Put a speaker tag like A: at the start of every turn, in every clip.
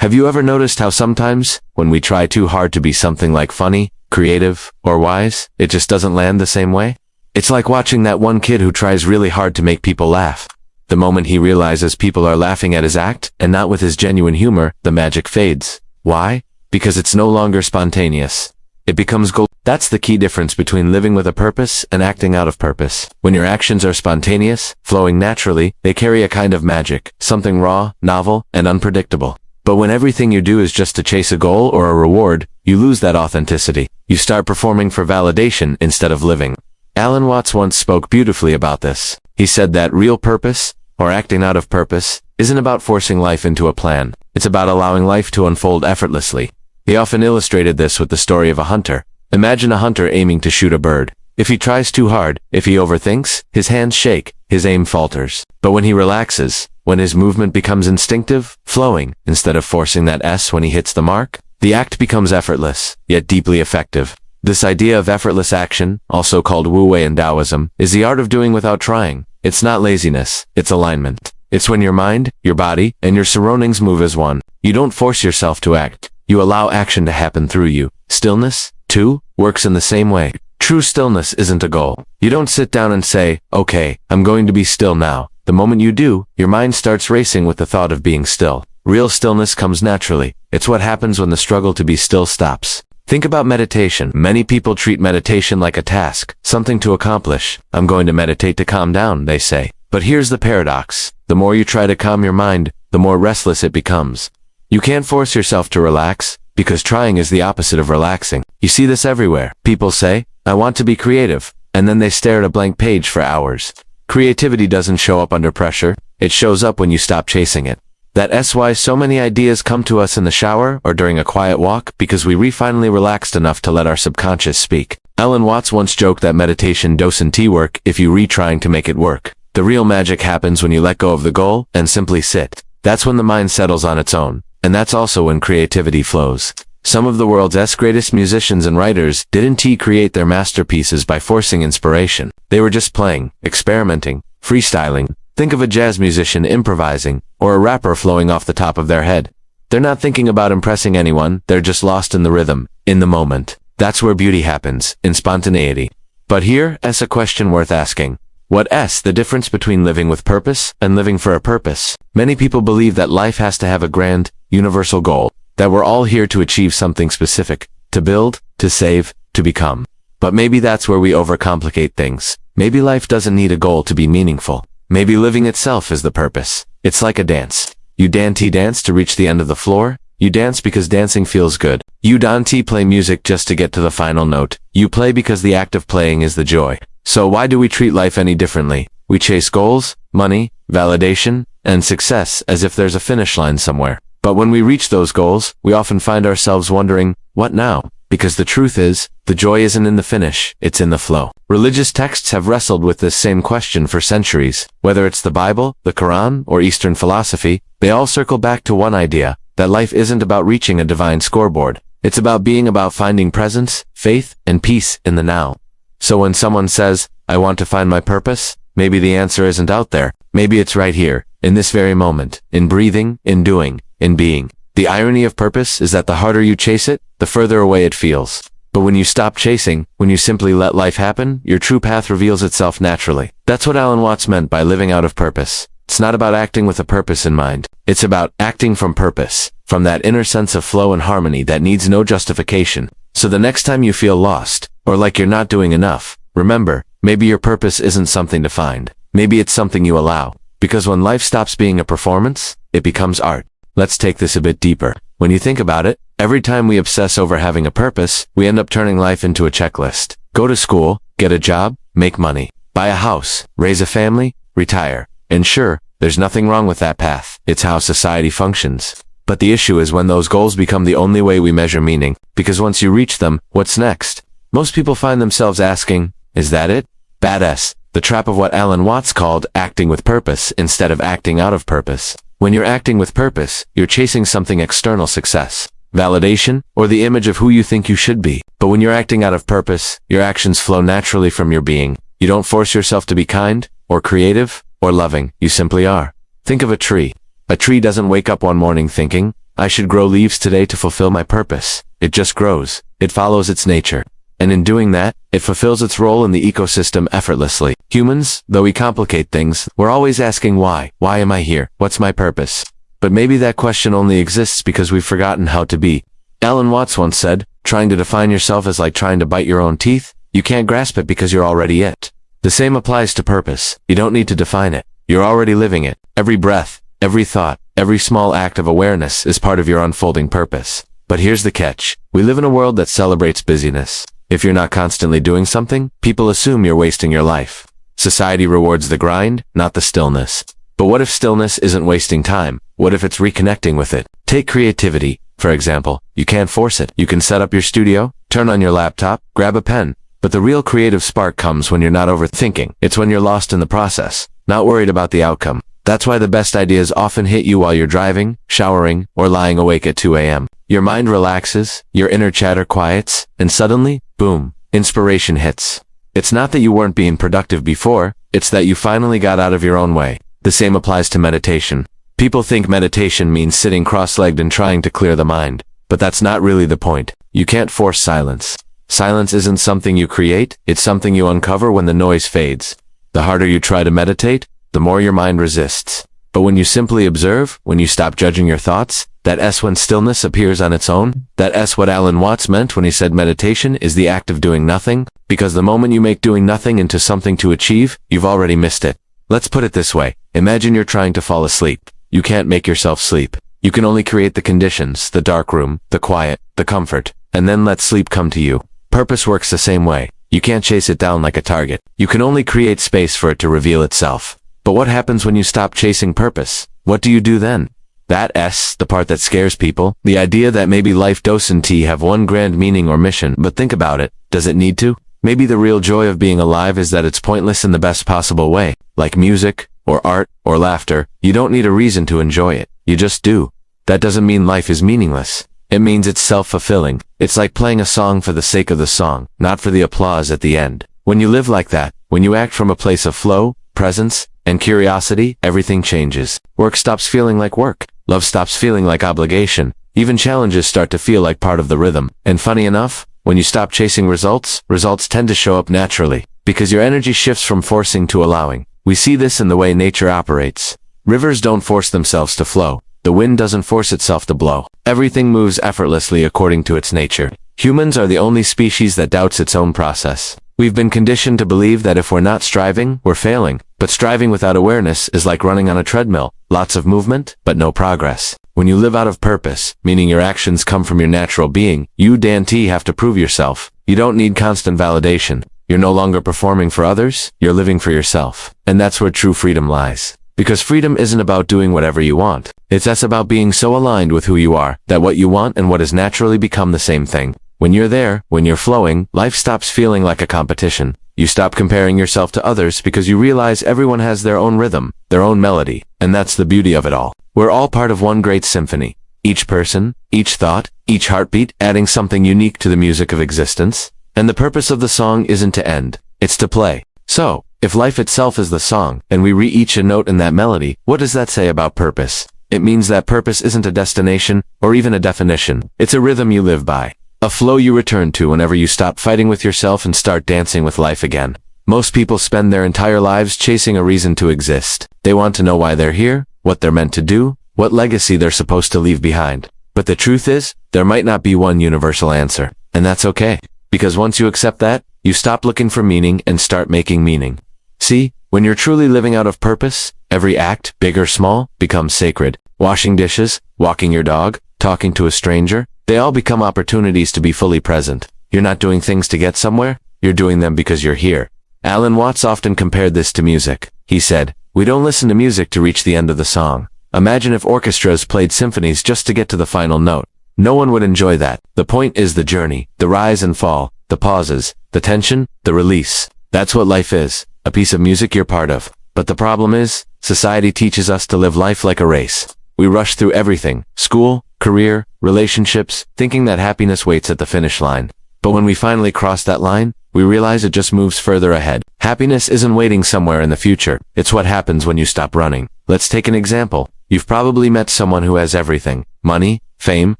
A: Have you ever noticed how sometimes, when we try too hard to be something like funny, creative, or wise, it just doesn't land the same way? It's like watching that one kid who tries really hard to make people laugh. The moment he realizes people are laughing at his act, and not with his genuine humor, the magic fades. Why? Because it's no longer spontaneous. It becomes gold. That's the key difference between living with a purpose and acting out of purpose. When your actions are spontaneous, flowing naturally, they carry a kind of magic, something raw, novel, and unpredictable. But when everything you do is just to chase a goal or a reward, you lose that authenticity. You start performing for validation instead of living. Alan Watts once spoke beautifully about this. He said that real purpose, or acting out of purpose, isn't about forcing life into a plan. It's about allowing life to unfold effortlessly. He often illustrated this with the story of a hunter. Imagine a hunter aiming to shoot a bird. If he tries too hard, if he overthinks, his hands shake, his aim falters. But when he relaxes, when his movement becomes instinctive, flowing, instead of forcing that S when he hits the mark, the act becomes effortless, yet deeply effective. This idea of effortless action, also called Wu-Wei in Taoism, is the art of doing without trying. It's not laziness, it's alignment. It's when your mind, your body, and your surroundings move as one. You don't force yourself to act. You allow action to happen through you. Stillness, too, works in the same way. True stillness isn't a goal. You don't sit down and say, okay, I'm going to be still now. The moment you do, your mind starts racing with the thought of being still. Real stillness comes naturally. It's what happens when the struggle to be still stops. Think about meditation. Many people treat meditation like a task, something to accomplish. I'm going to meditate to calm down, they say. But here's the paradox. The more you try to calm your mind, the more restless it becomes. You can't force yourself to relax, because trying is the opposite of relaxing. You see this everywhere. People say, I want to be creative, and then they stare at a blank page for hours. Creativity doesn't show up under pressure. It shows up when you stop chasing it. That's why so many ideas come to us in the shower or during a quiet walk, because we finally relaxed enough to let our subconscious speak. Alan Watts once joked that meditation doesn't work if you trying to make it work. The real magic happens when you let go of the goal and simply sit. That's when the mind settles on its own. And that's also when creativity flows. Some of the world's greatest musicians and writers didn't create their masterpieces by forcing inspiration. They were just playing, experimenting, freestyling. Think of a jazz musician improvising, or a rapper flowing off the top of their head. They're not thinking about impressing anyone, they're just lost in the rhythm, in the moment. That's where beauty happens, in spontaneity. But here's a question worth asking. What's the difference between living with purpose and living for a purpose? Many people believe that life has to have a grand, universal goal, that we're all here to achieve something specific, to build, to save, to become. But maybe that's where we overcomplicate things. Maybe life doesn't need a goal to be meaningful. Maybe living itself is the purpose. It's like a dance. You dance to reach the end of the floor. You dance because dancing feels good. You don't play music just to get to the final note. You play because the act of playing is the joy. So why do we treat life any differently? We chase goals, money, validation, and success as if there's a finish line somewhere. But when we reach those goals, we often find ourselves wondering, what now? Because the truth is, the joy isn't in the finish, it's in the flow. Religious texts have wrestled with this same question for centuries. Whether it's the Bible, the Quran, or Eastern philosophy, they all circle back to one idea, that life isn't about reaching a divine scoreboard. It's about finding presence, faith, and peace in the now. So when someone says, I want to find my purpose, maybe the answer isn't out there. Maybe it's right here, in this very moment, in breathing, in doing, in being. The irony of purpose is that the harder you chase it, the further away it feels. But when you stop chasing, when you simply let life happen, your true path reveals itself naturally. That's what Alan Watts meant by living out of purpose. It's not about acting with a purpose in mind. It's about acting from purpose, from that inner sense of flow and harmony that needs no justification. So the next time you feel lost, or like you're not doing enough, remember, maybe your purpose isn't something to find. Maybe it's something you allow. Because when life stops being a performance, it becomes art. Let's take this a bit deeper. When you think about it, every time we obsess over having a purpose, we end up turning life into a checklist. Go to school, get a job, make money, buy a house, raise a family, retire. And sure, there's nothing wrong with that path. It's how society functions. But the issue is when those goals become the only way we measure meaning. Because once you reach them, what's next? Most people find themselves asking, is that it? Badass. The trap of what Alan Watts called acting with purpose instead of acting out of purpose. When you're acting with purpose, you're chasing something external: success, validation, or the image of who you think you should be. But when you're acting out of purpose, your actions flow naturally from your being. You don't force yourself to be kind, or creative, or loving. You simply are. Think of a tree. A tree doesn't wake up one morning thinking, I should grow leaves today to fulfill my purpose. It just grows. It follows its nature. And in doing that, it fulfills its role in the ecosystem effortlessly. Humans, though we complicate things, we're always asking why. Why am I here? What's my purpose? But maybe that question only exists because we've forgotten how to be. Alan Watts once said, trying to define yourself is like trying to bite your own teeth. You can't grasp it because you're already it. The same applies to purpose. You don't need to define it. You're already living it. Every breath, every thought, every small act of awareness is part of your unfolding purpose. But here's the catch. We live in a world that celebrates busyness. If you're not constantly doing something, people assume you're wasting your life. Society rewards the grind, not the stillness. But what if stillness isn't wasting time? What if it's reconnecting with it? Take creativity, for example. You can't force it. You can set up your studio, turn on your laptop, grab a pen. But the real creative spark comes when you're not overthinking. It's when you're lost in the process, not worried about the outcome. That's why the best ideas often hit you while you're driving, showering, or lying awake at 2 a.m. Your mind relaxes, your inner chatter quiets, and suddenly, boom, inspiration hits. It's not that you weren't being productive before, it's that you finally got out of your own way. The same applies to meditation. People think meditation means sitting cross-legged and trying to clear the mind. But that's not really the point. You can't force silence. Silence isn't something you create, it's something you uncover when the noise fades. The harder you try to meditate, the more your mind resists. But when you simply observe, when you stop judging your thoughts, that's when stillness appears on its own. That's what Alan Watts meant when he said meditation is the act of doing nothing, because the moment you make doing nothing into something to achieve, you've already missed it. Let's put it this way. Imagine you're trying to fall asleep. You can't make yourself sleep. You can only create the conditions, the dark room, the quiet, the comfort, and then let sleep come to you. Purpose works the same way. You can't chase it down like a target. You can only create space for it to reveal itself. But what happens when you stop chasing purpose? What do you do then? That's the part that scares people. The idea that maybe life doesn't have one grand meaning or mission. But think about it. Does it need to? Maybe the real joy of being alive is that it's pointless in the best possible way. Like music, or art, or laughter. You don't need a reason to enjoy it. You just do. That doesn't mean life is meaningless. It means it's self-fulfilling. It's like playing a song for the sake of the song, not for the applause at the end. When you live like that, when you act from a place of flow, presence, and curiosity, everything changes. Work stops feeling like work. Love stops feeling like obligation. Even challenges start to feel like part of the rhythm. And funny enough, when you stop chasing results, results tend to show up naturally. Because your energy shifts from forcing to allowing. We see this in the way nature operates. Rivers don't force themselves to flow. The wind doesn't force itself to blow. Everything moves effortlessly according to its nature. Humans are the only species that doubts its own process. We've been conditioned to believe that if we're not striving, we're failing. But striving without awareness is like running on a treadmill. Lots of movement, but no progress. When you live out of purpose, meaning your actions come from your natural being, you have to prove yourself. You don't need constant validation. You're no longer performing for others, you're living for yourself. And that's where true freedom lies. Because freedom isn't about doing whatever you want. It's about being so aligned with who you are, that what you want and what is naturally become the same thing. When you're there, when you're flowing, life stops feeling like a competition. You stop comparing yourself to others because you realize everyone has their own rhythm, their own melody, and that's the beauty of it all. We're all part of one great symphony. Each person, each thought, each heartbeat adding something unique to the music of existence. And the purpose of the song isn't to end, it's to play. So, if life itself is the song, and we reach a note in that melody, what does that say about purpose? It means that purpose isn't a destination, or even a definition. It's a rhythm you live by. A flow you return to whenever you stop fighting with yourself and start dancing with life again. Most people spend their entire lives chasing a reason to exist. They want to know why they're here, what they're meant to do, what legacy they're supposed to leave behind. But the truth is, there might not be one universal answer. And that's okay. Because once you accept that, you stop looking for meaning and start making meaning. See, when you're truly living out of purpose, every act, big or small, becomes sacred. Washing dishes, walking your dog, talking to a stranger, they all become opportunities to be fully present. You're not doing things to get somewhere, you're doing them because you're here. Alan Watts often compared this to music. He said, "We don't listen to music to reach the end of the song. Imagine if orchestras played symphonies just to get to the final note. No one would enjoy that. The point is the journey, the rise and fall, the pauses, the tension, the release. That's what life is, a piece of music you're part of. But the problem is, society teaches us to live life like a race. We rush through everything, school, career, relationships, thinking that happiness waits at the finish line. But when we finally cross that line, we realize it just moves further ahead. Happiness isn't waiting somewhere in the future. It's what happens when you stop running. Let's take an example. You've probably met someone who has everything. Money, fame,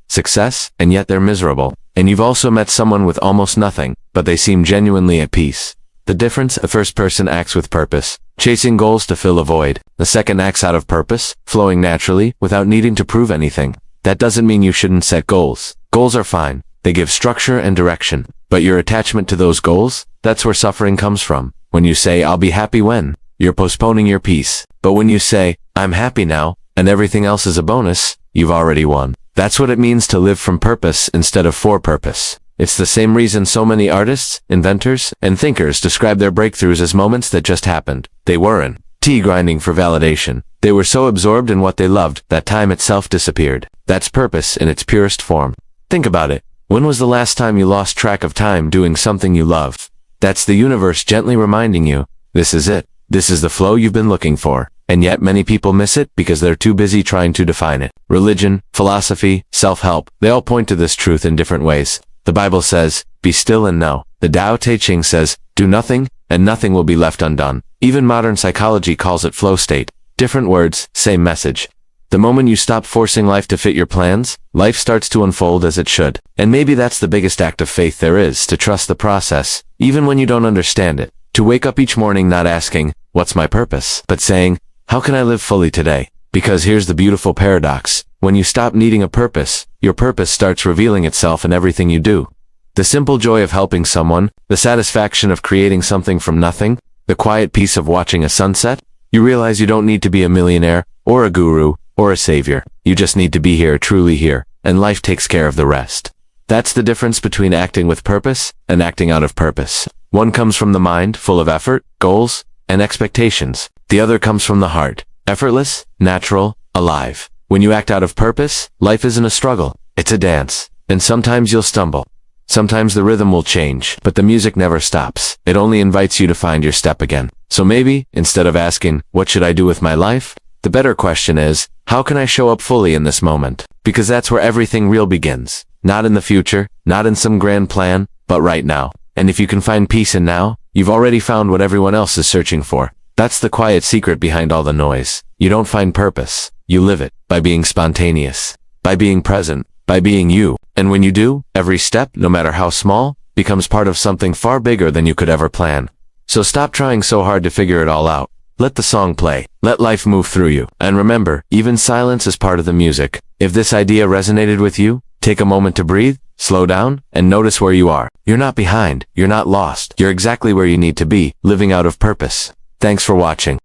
A: success, and yet they're miserable. And you've also met someone with almost nothing, but they seem genuinely at peace. The difference: the first person acts with purpose, chasing goals to fill a void. The second acts out of purpose, flowing naturally, without needing to prove anything. That doesn't mean you shouldn't set goals. Goals are fine. They give structure and direction. But your attachment to those goals, that's where suffering comes from. When you say, "I'll be happy when," you're postponing your peace. But when you say, "I'm happy now, and everything else is a bonus," you've already won. That's what it means to live from purpose instead of for purpose. It's the same reason so many artists, inventors, and thinkers describe their breakthroughs as moments that just happened. They weren't grinding for validation. They were so absorbed in what they loved that time itself disappeared. That's purpose in its purest form. Think about it. When was the last time you lost track of time doing something you love? That's the universe gently reminding you, this is it. This is the flow you've been looking for. And yet many people miss it because they're too busy trying to define it. Religion, philosophy, self-help, they all point to this truth in different ways. The Bible says, "Be still and know." The Tao Te Ching says, "Do nothing, and nothing will be left undone." Even modern psychology calls it flow state. Different words, same message. The moment you stop forcing life to fit your plans, life starts to unfold as it should. And maybe that's the biggest act of faith there is, to trust the process, even when you don't understand it. To wake up each morning not asking, "What's my purpose?" but saying, "How can I live fully today?" Because here's the beautiful paradox. When you stop needing a purpose, your purpose starts revealing itself in everything you do. The simple joy of helping someone, the satisfaction of creating something from nothing, the quiet peace of watching a sunset. You realize you don't need to be a millionaire, or a guru, or a savior. You just need to be here, truly here, and life takes care of the rest. That's the difference between acting with purpose and acting out of purpose. One comes from the mind, full of effort, goals, and expectations. The other comes from the heart, effortless, natural, alive. When you act out of purpose, life isn't a struggle, it's a dance. And sometimes you'll stumble. Sometimes the rhythm will change, but the music never stops. It only invites you to find your step again. So maybe, instead of asking, "What should I do with my life?" the better question is, how can I show up fully in this moment? Because that's where everything real begins. Not in the future, not in some grand plan, but right now. And if you can find peace in now, you've already found what everyone else is searching for. That's the quiet secret behind all the noise. You don't find purpose, you live it, by being spontaneous, by being present, by being you. And when you do, every step, no matter how small, becomes part of something far bigger than you could ever plan. So stop trying so hard to figure it all out. Let the song play. Let life move through you. And remember, even silence is part of the music. If this idea resonated with you, take a moment to breathe, slow down, and notice where you are. You're not behind. You're not lost. You're exactly where you need to be, living out of purpose. Thanks for watching.